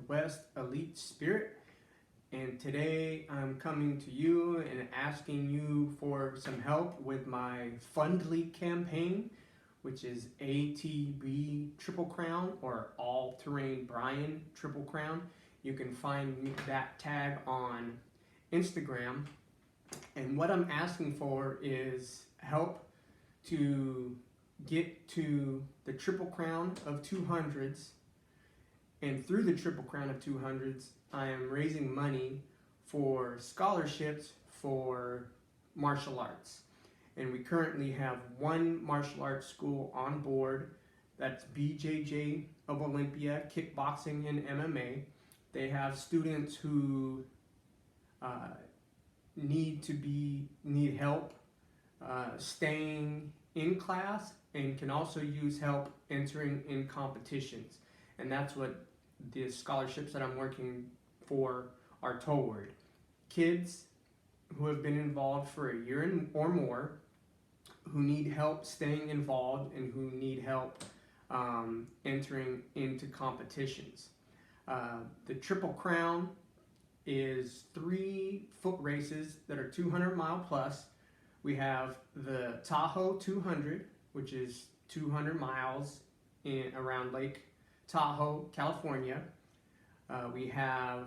West Elite Spirit, and today I'm coming to you and asking you for some help with my Fundly campaign, which is ATB Triple Crown or All Terrain Brian Triple Crown. You can find that tag on Instagram, and what I'm asking for is help to get to the Triple Crown of 200s, and through the Triple Crown of 200s I am raising money for scholarships for martial arts. And we currently have one martial arts school on board, that's BJJ of Olympia, kickboxing and MMA. They have students who need help staying in class and can also use help entering in competitions. And that's what the scholarships that I'm working for are toward. Kids who have been involved for a year or more, who need help staying involved and who need help entering into competitions. The Triple Crown is 3 foot races that are 200-mile plus. We have the Tahoe 200, which is 200 miles around Lake Tahoe, California. We have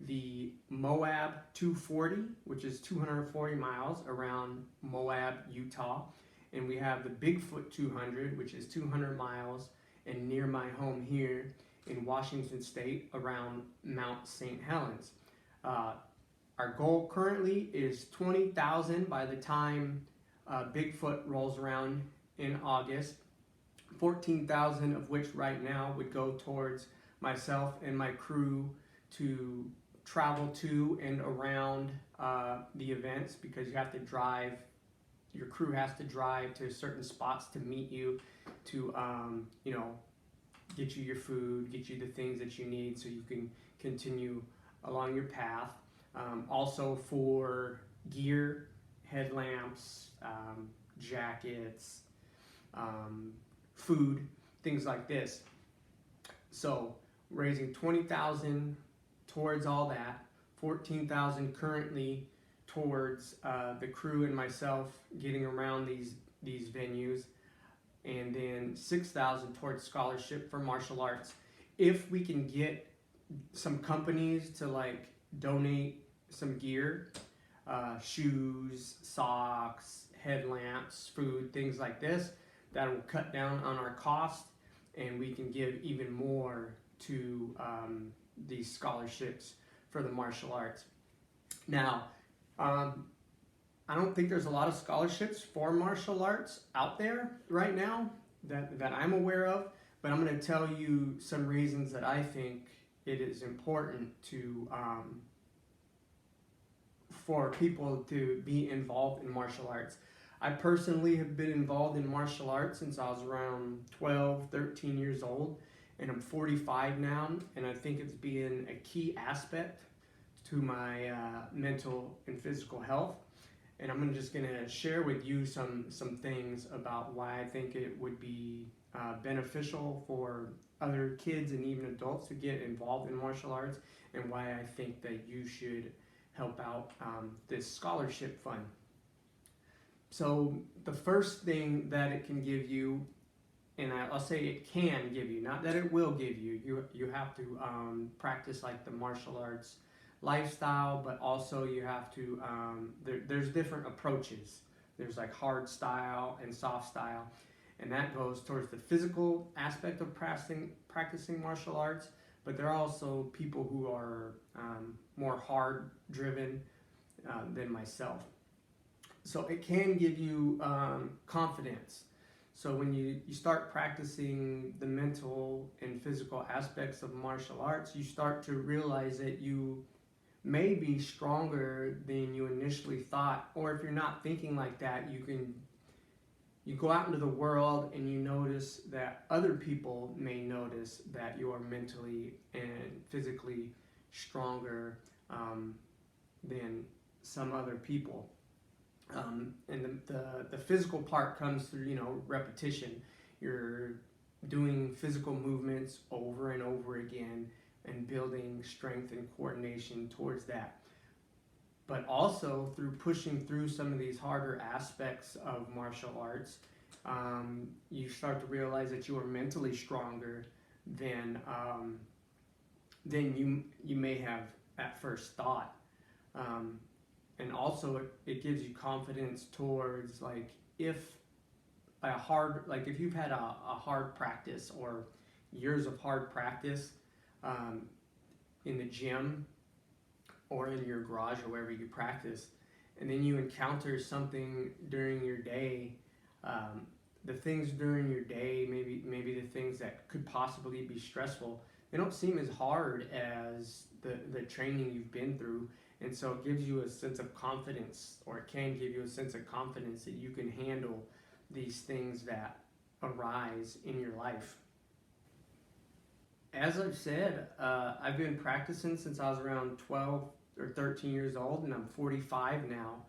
the Moab 240, which is 240 miles around Moab, Utah. And we have the Bigfoot 200, which is 200 miles and near my home here in Washington State around Mount St. Helens. Our goal currently is 20,000 by the time Bigfoot rolls around in August. 14,000 of which right now would go towards myself and my crew to travel to and around the events, because you have to drive, your crew has to drive to certain spots to meet you, to get you your food, get you the things that you need so you can continue along your path. Also for gear, headlamps, jackets, food, things like this. So raising 20,000 towards all that, 14,000 currently towards the crew and myself getting around these venues, and then 6,000 towards scholarship for martial arts. If we can get some companies to donate some gear, shoes, socks, headlamps, food, things like this, that will cut down on our cost, and we can give even more to these scholarships for the martial arts. Now, I don't think there's a lot of scholarships for martial arts out there right now that I'm aware of, but I'm going to tell you some reasons that I think it is important to for people to be involved in martial arts. I personally have been involved in martial arts since I was around 12, 13 years old, and I'm 45 now, and I think it's been a key aspect to my mental and physical health. And I'm just going to share with you some things about why I think it would be beneficial for other kids and even adults to get involved in martial arts, and why I think that you should help out this scholarship fund. So the first thing that it can give you, and I'll say it can give you, not that it will give you, you have to practice the martial arts lifestyle, but also you have to, there's different approaches. There's hard style and soft style, and that goes towards the physical aspect of practicing martial arts, but there are also people who are more hard driven than myself. So it can give you confidence. So when you start practicing the mental and physical aspects of martial arts, you start to realize that you may be stronger than you initially thought. Or if you're not thinking like that, you go out into the world and you notice that other people may notice that you are mentally and physically stronger than some other people. And the physical part comes through, repetition. You're doing physical movements over and over again and building strength and coordination towards that. But also through pushing through some of these harder aspects of martial arts, you start to realize that you are mentally stronger than you may have at first thought. And also it gives you confidence towards, like, if if you've had a hard practice or years of hard practice in the gym or in your garage or wherever you practice, and then you encounter something during your day, the things during your day, maybe the things that could possibly be stressful, they don't seem as hard as the training you've been through. And so it gives you a sense of confidence, or it can give you a sense of confidence that you can handle these things that arise in your life. As I've said, I've been practicing since I was around 12 or 13 years old, and I'm 45 now,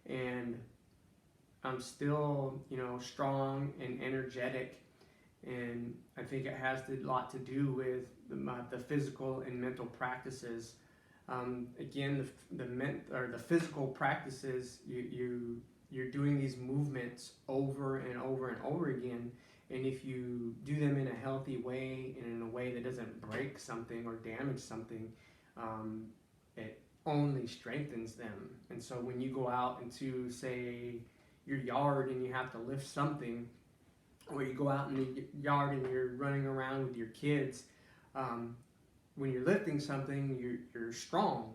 and I'm still, strong and energetic. And I think it has a lot to do with the physical and mental practices. Again, the physical practices, you're doing these movements over and over and over again. And if you do them in a healthy way and in a way that doesn't break something or damage something, it only strengthens them. And so when you go out into, say, your yard and you have to lift something, or you go out in the yard and you're running around with your kids, when you're lifting something, you're strong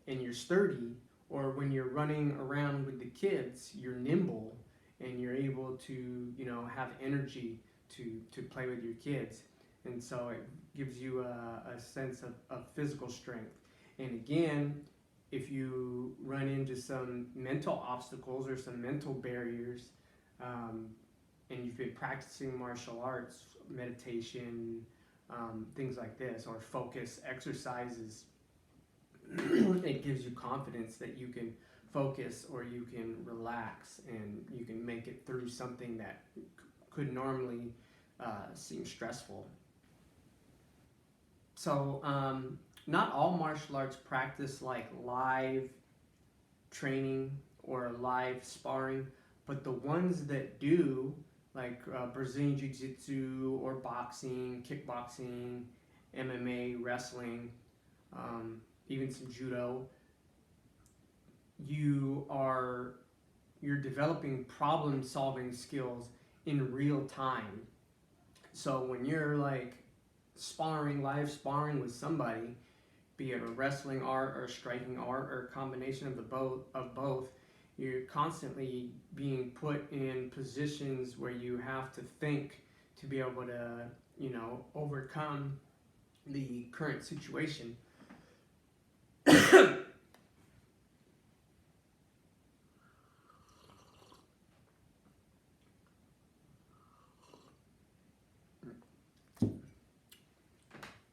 and you're sturdy. Or when you're running around with the kids, you're nimble and you're able to, have energy to play with your kids. And so it gives you a sense of physical strength. And again, if you run into some mental obstacles or some mental barriers, and you've been practicing martial arts, meditation, things like this, or focus exercises, it gives you confidence that you can focus or you can relax and you can make it through something that could normally seem stressful. So not all martial arts practice like live training or live sparring, but the ones that do, like Brazilian Jiu-Jitsu or boxing, kickboxing, MMA, wrestling, even some judo, you're developing problem-solving skills in real time. So when you're like live sparring with somebody, be it a wrestling art or striking art or a combination of both, you're constantly being put in positions where you have to think to be able to, overcome the current situation.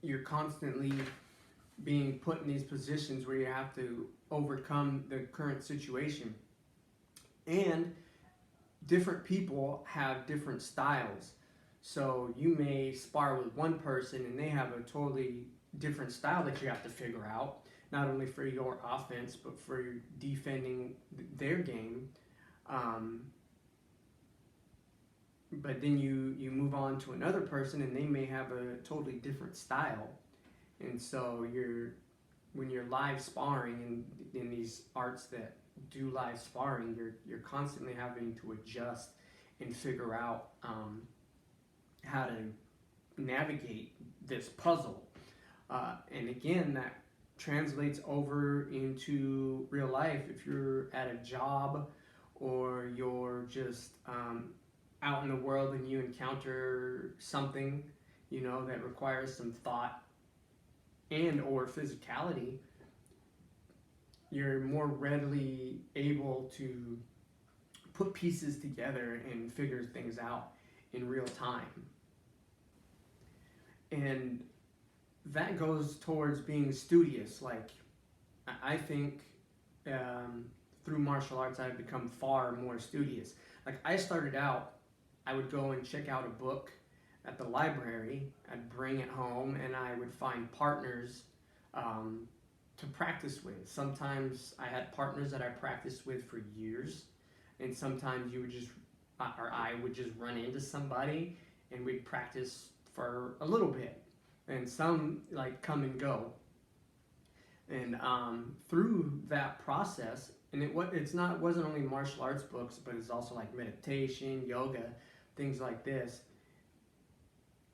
You're constantly being put in these positions where you have to overcome the current situation. And different people have different styles. So you may spar with one person and they have a totally different style that you have to figure out, not only for your offense, but for defending their game. But then you move on to another person and they may have a totally different style. And so when you're live sparring in these arts that do live sparring, you're constantly having to adjust and figure out how to navigate this puzzle. And again, that translates over into real life. If you're at a job or you're just out in the world and you encounter something, that requires some thought and or physicality, you're more readily able to put pieces together and figure things out in real time. And that goes towards being studious. Like, I think through martial arts I've become far more studious. Like, I started out, I would go and check out a book at the library. I'd bring it home, and I would find partners to practice with. Sometimes I had partners that I practiced with for years, and sometimes you would just, or I would just run into somebody, and we'd practice for a little bit, and some like come and go. And through that process, and it wasn't only martial arts books, but it's also like meditation, yoga, things like this.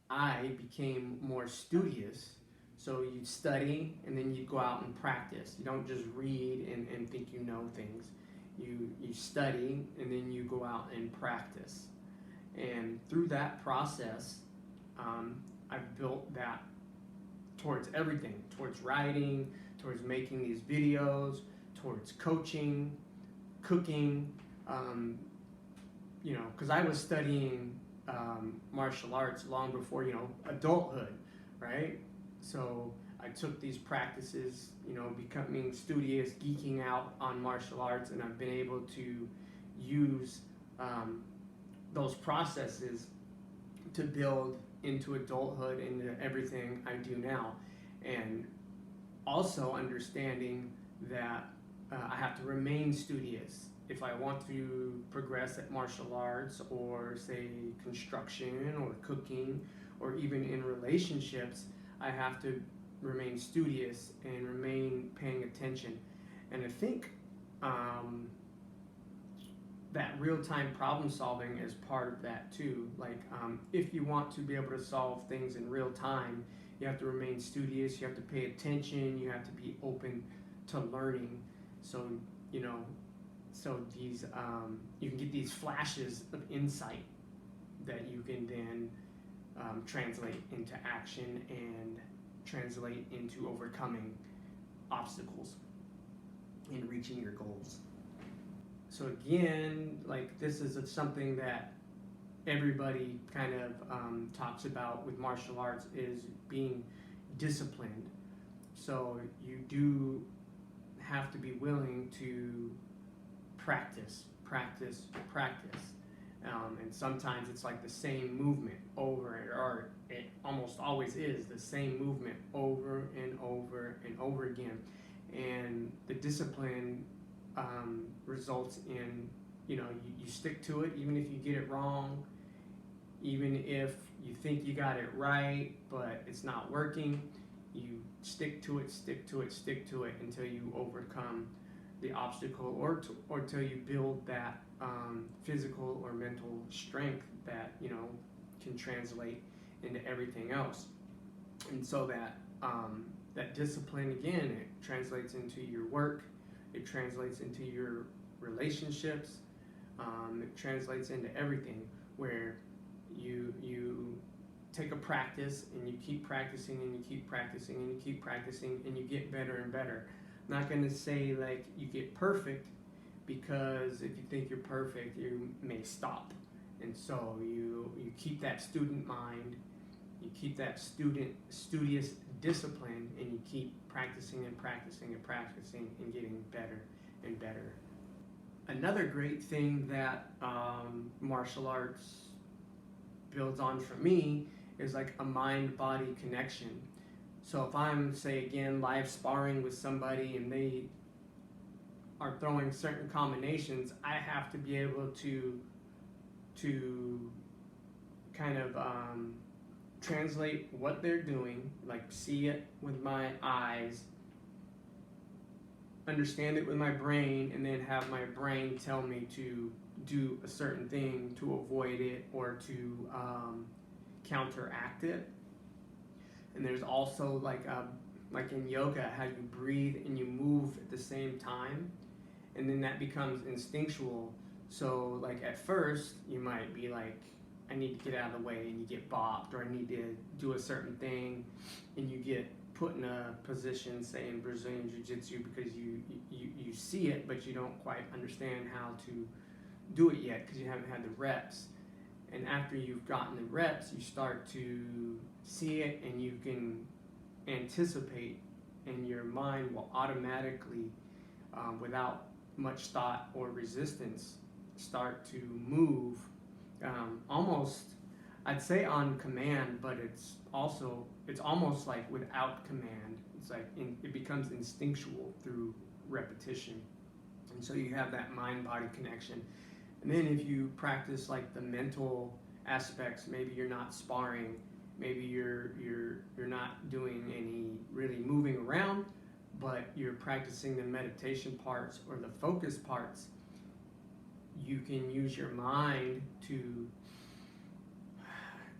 I became more studious. So you'd study and then you'd go out and practice. You don't just read and think you know things. You study and then you go out and practice. And through that process, I've built that towards everything, towards writing, towards making these videos, towards coaching, cooking, because I was studying martial arts long before, adulthood, right? So I took these practices, becoming studious, geeking out on martial arts, and I've been able to use those processes to build into adulthood, into everything I do now. And also understanding that I have to remain studious. If I want to progress at martial arts, or say construction or cooking, or even in relationships, I have to remain studious and remain paying attention. And I think that real-time problem solving is part of that too. Like if you want to be able to solve things in real time, you have to remain studious, you have to pay attention, you have to be open to learning. So, so these you can get these flashes of insight that you can then translate into action and translate into overcoming obstacles and reaching your goals. So again, like this is something that everybody kind of talks about with martial arts, is being disciplined. So you do have to be willing to practice. And sometimes it's like the same movement over, or it almost always is the same movement over and over and over again. And the discipline results in, you stick to it, even if you get it wrong, even if you think you got it right, but it's not working, you stick to it until you overcome the obstacle, or until you build that physical or mental strength that can translate into everything else. And so that that discipline, again, it translates into your work, it translates into your relationships, it translates into everything, where you take a practice and you keep practicing and you keep practicing and you keep practicing and you get better and better. I'm not going to say like you get perfect, because if you think you're perfect, you may stop. And so you keep that student mind, you keep that studious discipline, and you keep practicing and practicing and practicing and getting better and better. Another great thing that martial arts builds on for me is like a mind-body connection. So if I'm, say again, live sparring with somebody and they are throwing certain combinations, I have to be able to kind of translate what they're doing, like see it with my eyes, understand it with my brain, and then have my brain tell me to do a certain thing to avoid it or to counteract it. And there's also like in yoga, how you breathe and you move at the same time, and then that becomes instinctual. So like at first you might be like, I need to get out of the way, and you get bopped, or I need to do a certain thing, and you get put in a position, say in Brazilian Jiu-Jitsu, because you see it, but you don't quite understand how to do it yet because you haven't had the reps. And after you've gotten the reps, you start to see it, and you can anticipate, and your mind will automatically, without much thought or resistance, start to move almost I'd say on command, but it's almost like without command. It's like it becomes instinctual through repetition, and so you have that mind-body connection. And then if you practice like the mental aspects, maybe you're not sparring, maybe you're not doing any really moving around, but you're practicing the meditation parts or the focus parts. You can use your mind to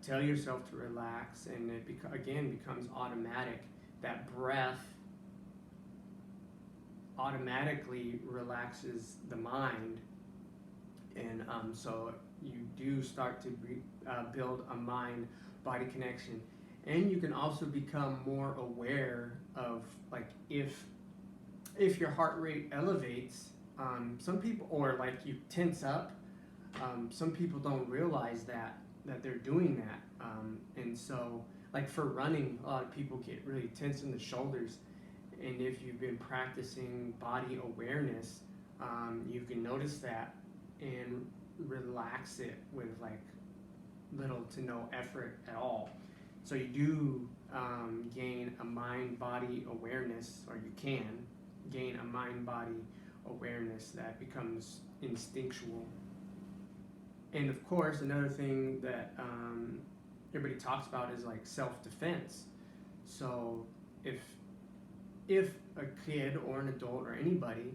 tell yourself to relax, and it again becomes automatic. That breath automatically relaxes the mind, and so you do start to build a mind-body connection. And you can also become more aware of, like, if your heart rate elevates, some people, or like you tense up, some people don't realize that they're doing that, and so like for running, a lot of people get really tense in the shoulders, and if you've been practicing body awareness, you can notice that and relax it with like little to no effort at all. So you do gain a mind-body awareness, or you can gain a mind-body awareness that becomes instinctual. And of course, another thing that everybody talks about is like self-defense. So if a kid or an adult or anybody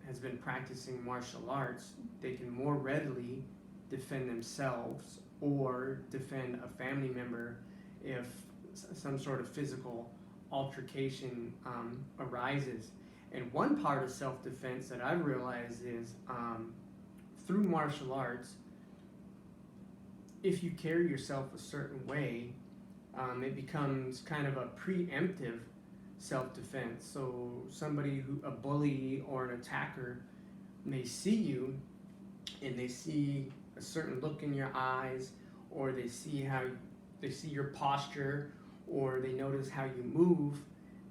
has been practicing martial arts, they can more readily defend themselves or defend a family member if some sort of physical altercation arises. And one part of self-defense that I've realized is through martial arts, if you carry yourself a certain way, it becomes kind of a preemptive self-defense. So somebody a bully or an attacker may see you, and they see a certain look in your eyes, or they see your posture, or they notice how you move,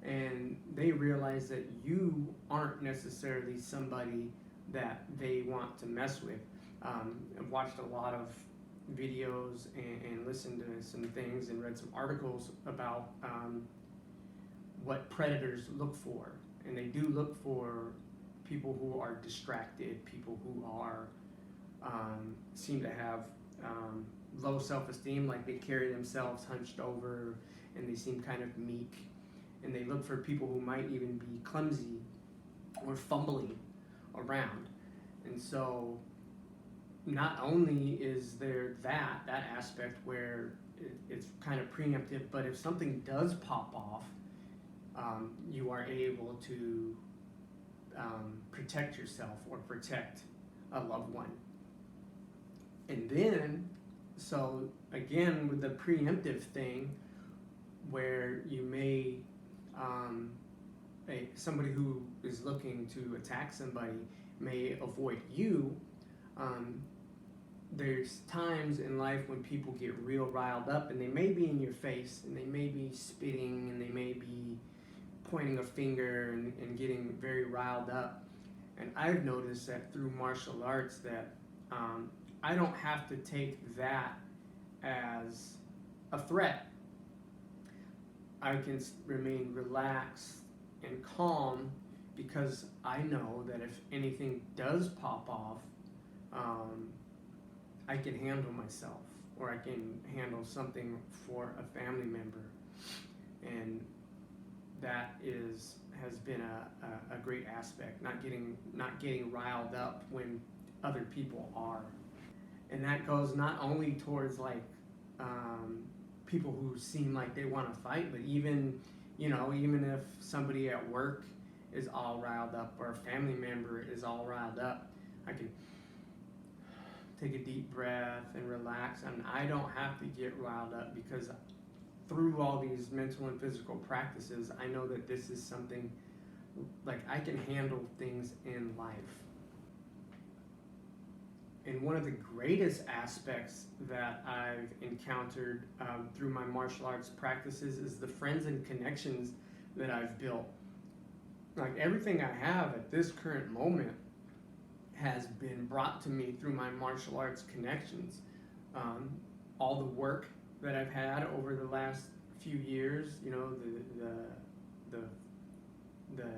and they realize that you aren't necessarily somebody that they want to mess with. I've watched a lot of videos and listened to some things and read some articles about what predators look for, and they do look for people who are distracted, people who are seem to have low self-esteem, like they carry themselves hunched over and they seem kind of meek, and they look for people who might even be clumsy or fumbling around. And so not only is there that aspect where it's kind of preemptive, but if something does pop off, you are able to protect yourself or protect a loved one. And then, so again, with the preemptive thing, where you may, somebody who is looking to attack somebody may avoid you. There's times in life when people get real riled up, and they may be in your face, and they may be spitting, and they may be pointing a finger and getting very riled up. And I've noticed that through martial arts that I don't have to take that as a threat. I can remain relaxed and calm because I know that if anything does pop off, I can handle myself, or I can handle something for a family member. And that has been a great aspect, not getting riled up when other people are. And that goes not only towards like people who seem like they want to fight, but even if somebody at work is all riled up, or a family member is all riled up, I can take a deep breath and relax, and I don't have to get riled up, because through all these mental and physical practices, I know that this is something, like, I can handle things in life. And one of the greatest aspects that I've encountered through my martial arts practices is the friends and connections that I've built. Like, everything I have at this current moment has been brought to me through my martial arts connections. all the work that I've had over the last few years, you know, the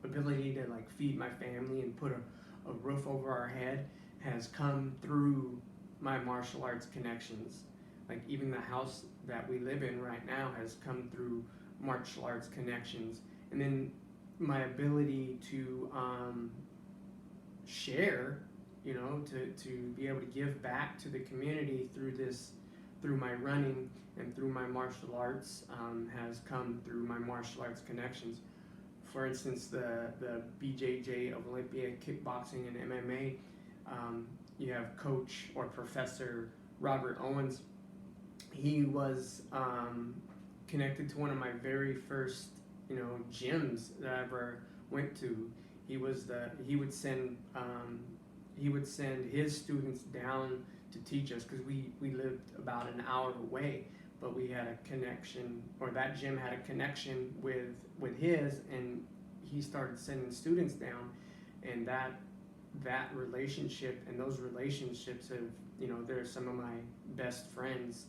ability to like feed my family and put a roof over our head has come through my martial arts connections. Like even the house that we live in right now has come through martial arts connections. And then my ability to share, you know, to be able to give back to the community through my running and through my martial arts has come through my martial arts connections. For instance, the BJJ of Olympia kickboxing and MMA, you have Coach or Professor Robert Owens. He was connected to one of my very first, you know, gyms that I ever went to. He would send his students down to teach us because we lived about an hour away, but we had a connection, or that gym had a connection with his, and he started sending students down, and that relationship and those relationships have, you know, they're some of my best friends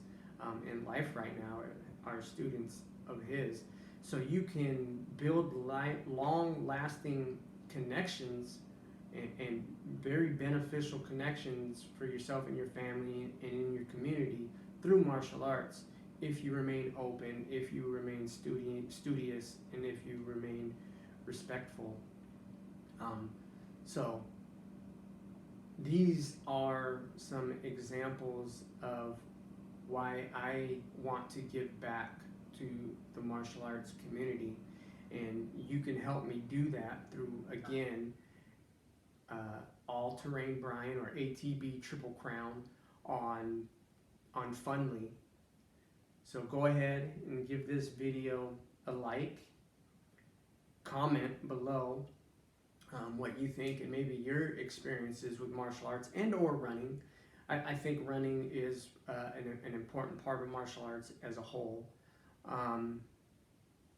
in life right now are students of his. So you can build long-lasting connections and very beneficial connections for yourself and your family and in your community through martial arts if you remain open, if you remain studious, and if you remain respectful. So these are some examples of why I want to give back to the martial arts community, and you can help me do that through, again, All Terrain Brian or ATB Triple Crown on Fundly. So go ahead and give this video a like, comment below what you think and maybe your experiences with martial arts and or running. I think running is an important part of martial arts as a whole.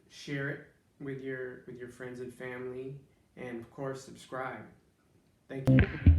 Share it with your friends and family, and of course subscribe. Thank you.